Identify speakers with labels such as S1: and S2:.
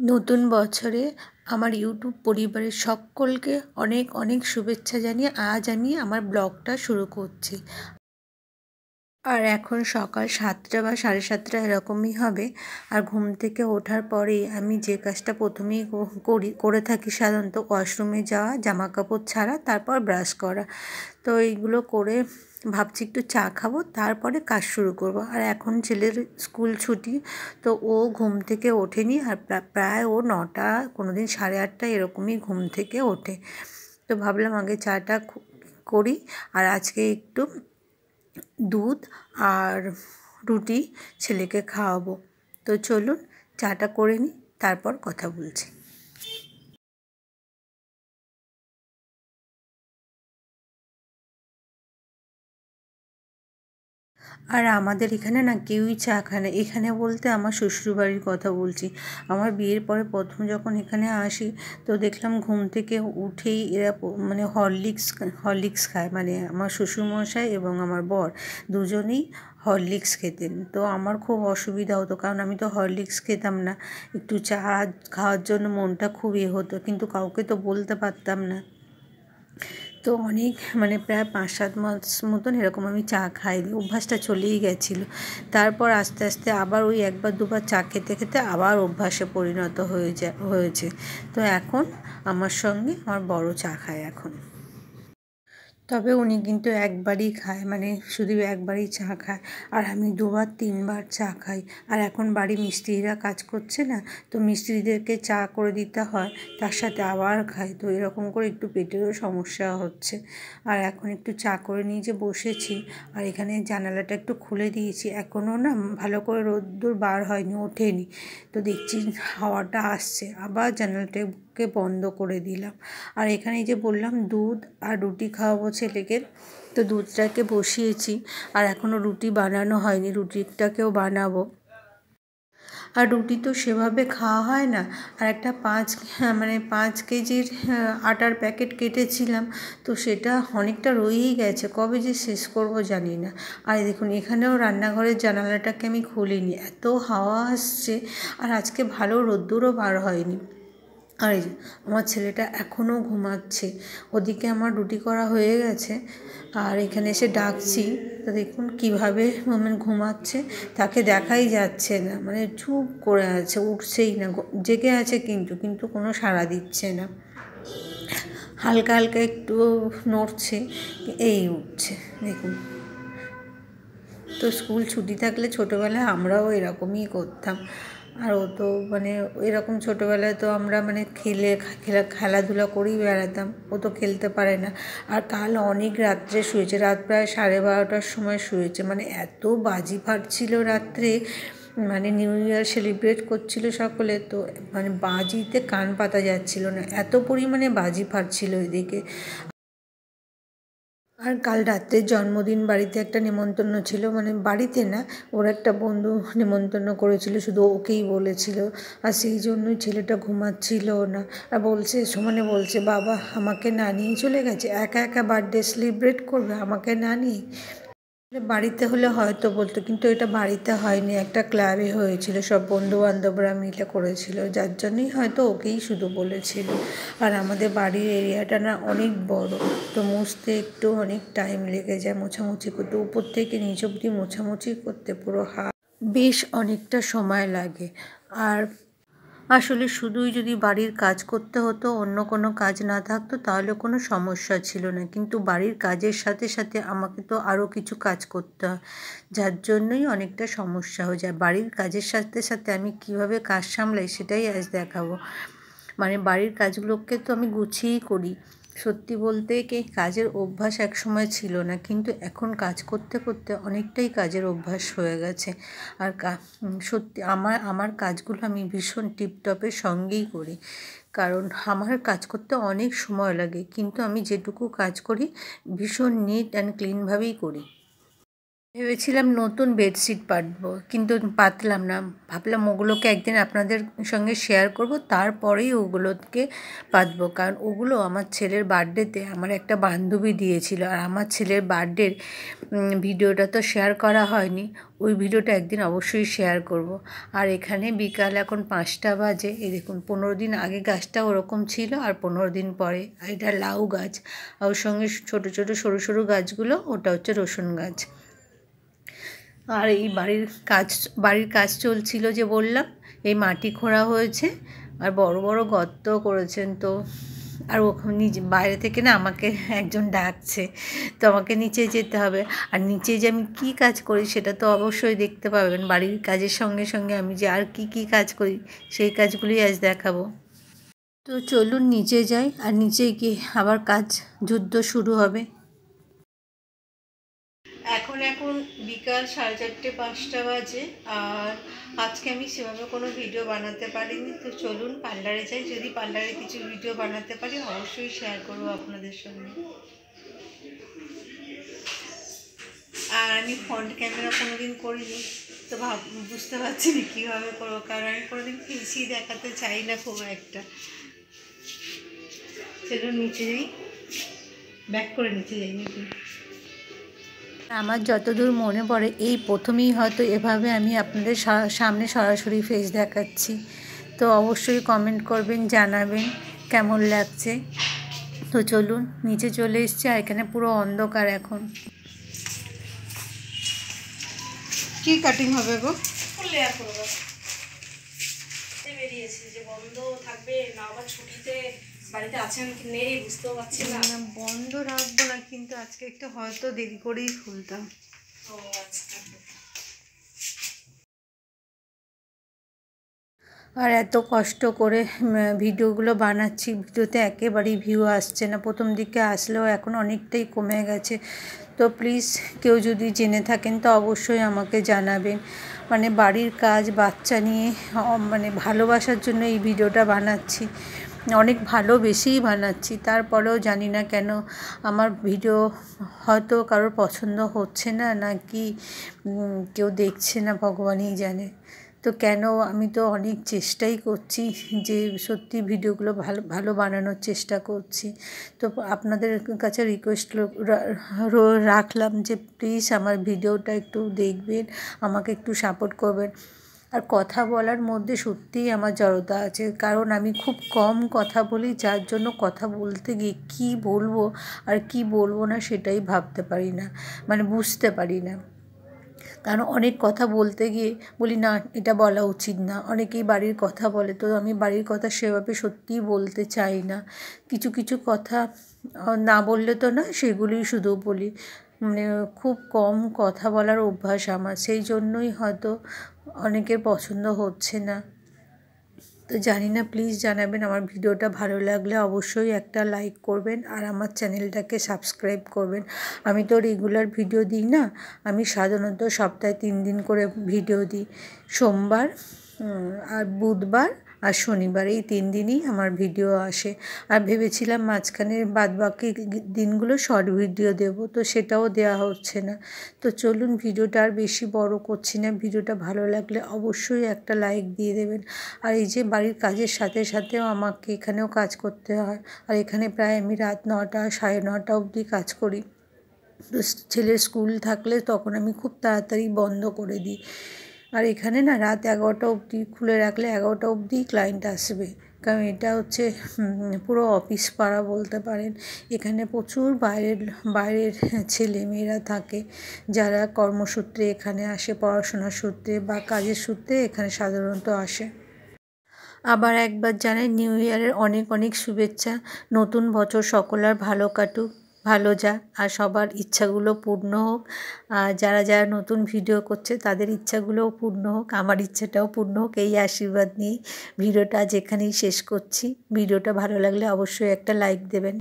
S1: নতুন বছরে আমার ইউটিউব পরিবারের সকলকে অনেক অনেক শুভেচ্ছা জানিয়ে আজ আমি আমার ব্লগটা শুরু করছি। আর এখন সকাল 7টা বা 7:30 এরকমই হবে। আর ঘুম থেকে ওঠার পরেই আমি যে কাজটা প্রথমেই করে থাকি সাধারণত ওয়াশরুমে যাওয়া, জামা কাপড় ছাড়া, তারপর ব্রাশ করা। তো এইগুলো করে ভাবছি একটু চা খাবো, তারপরে কাজ শুরু করব। আর এখন ছেলের স্কুল ছুটি, তো ও ঘুম থেকে ওঠেনি। আর প্রায় ও 9টা, কোনো দিন 8:30 এরকমই ঘুম থেকে ওঠে। তো ভাবলাম আগে চাটা করি। আর আজকে একটু দুধ আর রুটি ছেলেকে খাওয়াবো। তো চলুন চাটা করে নিই, তারপর কথা বলছি। আর আমাদের এখানে না কেউই চা খায় না। এখানে বলতে আমার শ্বশুরবাড়ির কথা বলছি। আমার বিয়ের পরে প্রথম যখন এখানে আসি, তো দেখলাম ঘুম থেকে উঠেই এরা মানে হরলিক্স খায়। মানে আমার শ্বশুরমশাই এবং আমার বর দুজনেই হরলিক্স খেতেন। তো আমার খুব অসুবিধা হতো, কারণ আমি তো হরলিক্স খেতাম না। একটু চা খাওয়ার জন্য মনটা খুব হতো, কিন্তু কাউকে তো বলতে পারতাম না। তো অনেক মানে প্রায় 5-7 মাস মতন এরকম আমি চা খাইনি, অভ্যাসটা চলেই গেছিলো। তারপর আস্তে আস্তে আবার ওই একবার দুবার চা খেতে খেতে আবার অভ্যাসে পরিণত হয়েছে। তো এখন আমার সঙ্গে আমার বড় চা খায় এখন। তবে উনি কিন্তু একবারই খায়, মানে শুধু একবারই চা খায়। আর আমি 2-3বার চা খাই। আর এখন বাড়ি মিস্ত্রিরা কাজ করছে না, তো মিস্ত্রিদেরকে চা করে দিতে হয়, তার সাথে আবার খাই। তো এরকম করে একটু পেটেরও সমস্যা হচ্ছে। আর এখন একটু চা করে নিয়ে যে বসেছি, আর এখানে জানালাটা একটু খুলে দিয়েছি। এখনও না ভালো করে রোদ্দুর বার হয়নি, ওঠেনি। তো দেখছি হাওয়াটা আসছে, আবার জানালাটাকে বন্ধ করে দিলাম। আর এখানে যে বললাম দুধ আর রুটি খাওয়াবো ছেলেকে, তো দুধটাকে বসিয়েছি। আর এখনও রুটি বানানো হয়নি, রুটিটাকেও বানাবো। আর রুটি তো সেভাবে খাওয়া হয় না। আর একটা 5 কেজির আটার প্যাকেট কেটেছিলাম, তো সেটা অনেকটা রয়েই গেছে, কবে যে শেষ করব জানি না। আর দেখুন এখানেও রান্নাঘরের জানালাটাকে আমি খুলিনি, এত হাওয়া আসছে। আর আজকে ভালো রোদ্দুরও বার হয়নি। আর এই যে আমার ছেলেটা এখনও ঘুমাচ্ছে। ওদিকে আমার রুটি করা হয়ে গেছে, আর এখানে এসে ডাকছি, তো দেখুন কীভাবে মানে ঘুমাচ্ছে, তাকে দেখাই যাচ্ছে না, মানে চুপ করে আছে, উঠছেই না। জেগে আছে কিন্তু কিন্তু কোনো সাড়া দিচ্ছে না, হালকা হালকা একটু নড়ছে, এই উঠছে দেখুন। তো স্কুল ছুটি থাকলে ছোটোবেলায় আমরাও এরকমই করতাম। আর ও তো মানে এরকম ছোটোবেলায় তো আমরা মানে খেলাধুলা করেই বেড়াতাম, ও তো খেলতে পারে না। আর কাল অনেক রাত্রে শুয়েছে, রাত প্রায় 12:30টার সময় শুয়েছে। মানে এত বাজি ফাটছিল রাত্রে, মানে নিউ ইয়ার সেলিব্রেট করছিল সকলে, তো মানে বাজিতে কান পাতা যাচ্ছিল না, এত পরিমাণে বাজি ফাটছিল এদিকে। আর কাল রাত্রে জন্মদিন, বাড়িতে একটা নেমন্তন্ন ছিল, মানে বাড়িতে না, ওর একটা বন্ধু নেমন্তন্ন করেছিল, শুধু ওকেই বলেছিল। আর সেই জন্যই ছেলেটা ঘুমাচ্ছিল না। আর বলছে, সমানে বলছে, বাবা আমাকে না নিয়ে চলে গেছে, একা একা বার্থডে সেলিব্রেট করবে আমাকে না নিয়ে। বাড়িতে হলে হয়তো বলতো, কিন্তু এটা বাড়িতে হয়নি, একটা ক্লাবে হয়েছিল, সব বন্ধুবান্ধবরা মিলে করেছিল, যার জন্যই হয়তো ওকেই শুধু বলেছিল। আর আমাদের বাড়ির এরিয়াটা না অনেক বড়, তো মুছতে একটু অনেক টাইম লেগে যায়, মোছামুছি করতে, উপর থেকে নিচ অবধি মোছামুছি করতে পুরো বেশ অনেকটা সময় লাগে। আর আসলে শুধুই যদি বাড়ির কাজ করতে হতো, অন্য কোনো কাজ না থাকতো, তাহলে কোনো সমস্যা ছিল না। কিন্তু বাড়ির কাজের সাথে সাথে আমাকে তো আরও কিছু কাজ করতে হয়, যার জন্যই অনেকটা সমস্যা হয়ে যায়। বাড়ির কাজের সাথে সাথে আমি কীভাবে কাজ সামলাই সেটাই আজ দেখাবো। মানে বাড়ির কাজগুলোকে তো আমি গুছিয়েই করি। সত্যি বলতে কি, কাজের অভ্যাস একসময় ছিল না, কিন্তু এখন কাজ করতে করতে অনেকটাই কাজের অভ্যাস হয়ে গেছে। আর সত্যি আমার কাজগুলো আমি ভীষণ টিপটপের সঙ্গেই করি, কারণ আমার কাজ করতে অনেক সময় লাগে, কিন্তু আমি যেটুকু কাজ করি ভীষণ নিট অ্যান্ড ক্লিনভাবেই করি। ভেবেছিলাম নতুন বেডশিট পাতবো, কিন্তু পাতলাম না। ভাবলাম ওগুলোকে একদিন আপনাদের সঙ্গে শেয়ার করব, তারপরেই ওগুলোকে পাতবো। কারণ ওগুলো আমার ছেলের বার্থডেতে আমার একটা বান্ধবী দিয়েছিল, আর আমার ছেলের বার্থডের ভিডিওটা তো শেয়ার করা হয়নি। ওই ভিডিওটা একদিন অবশ্যই শেয়ার করব। আর এখানে বিকাল এখন 5টা বাজে। এই দেখুন, 15 দিন আগে গাছটা ওরকম ছিল, আর 15 দিন পরে। আর এটা লাউ গাছ, আর ওর সঙ্গে ছোটো ছোটো সরু সরু গাছগুলো, ওটা হচ্ছে রসুন গাছ। আর এই বাড়ির কাজ চলছিল যে বললাম, এই মাটি খোঁড়া হয়েছে আর বড় বড় গর্ত করেছেন। তো আর ওখানে বাইরে থেকে না আমাকে একজন ডাকছে, তো আমাকে নিচে যেতে হবে। আর নিচে যে আমি কী কাজ করি সেটা তো অবশ্যই দেখতে পাবেন। বাড়ির কাজের সঙ্গে সঙ্গে আমি যে আর কী কাজ করি সেই কাজগুলি আজ দেখাবো। তো চলুন নিচে যাই, আর নিচে গিয়ে আবার যুদ্ধ শুরু হবে। এখন বিকাল 4:30-5টা বাজে। আর আজকে আমি সেভাবে কোনো ভিডিও বানাতে পারিনি। তো চলুন পার্লারে যাই, যদি পার্লারে কিছু ভিডিও বানাতে পারি অবশ্যই শেয়ার করবো আপনাদের সঙ্গে। আর আমি ফ্রন্ট ক্যামেরা কোনোদিন করিনি, তো বুঝতে পারছি না কীভাবে করবো, কারণ আমি কোনোদিন ফেসি দেখাতে চাই না খুব একটা। চলুন নিচে যাই, ব্যাক করে নিচে যাই নাকি। আমার যতদূর মনে পড়ে এই প্রথমেই হয়তো এভাবে আমি আপনাদের সামনে সরাসরি ফেস দেখাচ্ছি। তো অবশ্যই কমেন্ট করবেন, জানাবেন কেমন লাগছে। তো চলুন নিচে চলে এসেছি, আর এখানে পুরো অন্ধকার এখন। কি কাটিং হবে গো? লেয়ার করবো, বেরিয়েছি যে বন্ধ থাকবে না, আবার ছুটিতে বাড়িতে আছেন কি নেই বুঝতেও পারছি না। বন্ধ রাখবো না, কিন্তু আজকে একটু হয়তো দেরি করেই খুলতাম। ও আচ্ছা। আর এত কষ্ট করে ভিডিওগুলো বানাচ্ছি, ভিডিওতে একেবারেই ভিউ আসছে না। প্রথম দিকে আসলেও এখন অনেকটাই কমে গেছে। তো প্লিজ কেউ যদি জেনে থাকেন তো অবশ্যই আমাকে জানাবেন। মানে বাড়ির কাজ, বাচ্চা নিয়ে মানে ভালোবাসার জন্য এই ভিডিওটা বানাচ্ছি, অনেক ভালোবেসেই বানাচ্ছি। তারপরেও জানি না কেন আমার ভিডিও হয়তো কারোর পছন্দ হচ্ছে না, নাকি কেউ দেখছে না, ভগবানই জানে। তো কেন, আমি তো অনেক চেষ্টাই করছি যে সত্যি ভিডিওগুলো ভালো বানানোর চেষ্টা করছি। তো আপনাদের কাছে রিকোয়েস্ট রাখলাম যে প্লিজ আমার ভিডিওটা একটু দেখবেন, আমাকে একটু সাপোর্ট করবেন। আর কথা বলার মধ্যে সত্যিই আমার জড়তা আছে, কারণ আমি খুব কম কথা বলি, যার জন্য কথা বলতে গিয়ে কী বলবো আর কী বলবো না সেটাই ভাবতে পারি না, মানে বুঝতে পারি না। কারণ অনেক কথা বলতে গিয়ে বলি না, এটা বলা উচিত না। অনেকেই বাড়ির কথা বলে, তো আমি বাড়ির কথা সেভাবে সত্যিই বলতে চাই না। কিছু কিছু কথা না বললে তো না, সেগুলোই শুধু বলি। মানে খুব কম কথা বলার অভ্যাস আমার, সেই জন্যই হয়তো অনেকের পছন্দ হচ্ছে না। তো জানি না, প্লিজ জানাবেন। আমার ভিডিওটা ভালো লাগলে অবশ্যই একটা লাইক করবেন, আর আমার চ্যানেলটাকে সাবস্ক্রাইব করবেন। আমি তো রেগুলার ভিডিও দিই না, আমি সাধারণত সপ্তাহে 3 দিন করে ভিডিও দিই। সোমবার আর বুধবার আর শনিবার, এই 3 দিনই আমার ভিডিও আসে। আর ভেবেছিলাম মাঝখানের বাদবাকি দিনগুলো শর্ট ভিডিও দেব, তো সেটাও দেওয়া হচ্ছে না। তো চলুন ভিডিওটা আর বেশি বড় করছি না। ভিডিওটা ভালো লাগলে অবশ্যই একটা লাইক দিয়ে দেবেন। আর এই যে বাড়ির কাজের সাথে সাথেও আমাকে এখানেও কাজ করতে হয়, আর এখানে প্রায় আমি রাত 9টা 9:30 অবধি কাজ করি। তো ছেলের স্কুল থাকলে তখন আমি খুব তাড়াতাড়ি বন্ধ করে দিই। আর এখানে না রাত 11টা অবধি খুলে রাখলে 11টা অবধি ক্লায়েন্ট আসবে, কারণ এটা হচ্ছে পুরো অফিস পাড়া বলতে পারেন। এখানে প্রচুর বাইরের ছেলেমেয়েরা থাকে, যারা কর্মসূত্রে এখানে আসে, পড়াশোনার সূত্রে বা কাজের সূত্রে এখানে সাধারণত আসে। আবার একবার জানাই নিউ ইয়ারের অনেক অনেক শুভেচ্ছা। নতুন বছর সকলের ভালো কাটুক, ভালো যাক, আর সবার ইচ্ছাগুলো পূর্ণ হোক। আর যারা যারা নতুন ভিডিও করছে তাদের ইচ্ছাগুলোও পূর্ণ হোক, আমার ইচ্ছাটাও পূর্ণ হোক, এই আশীর্বাদ নিয়েই ভিডিওটা আজ এখানেই শেষ করছি। ভিডিওটা ভালো লাগলে অবশ্যই একটা লাইক দেবেন।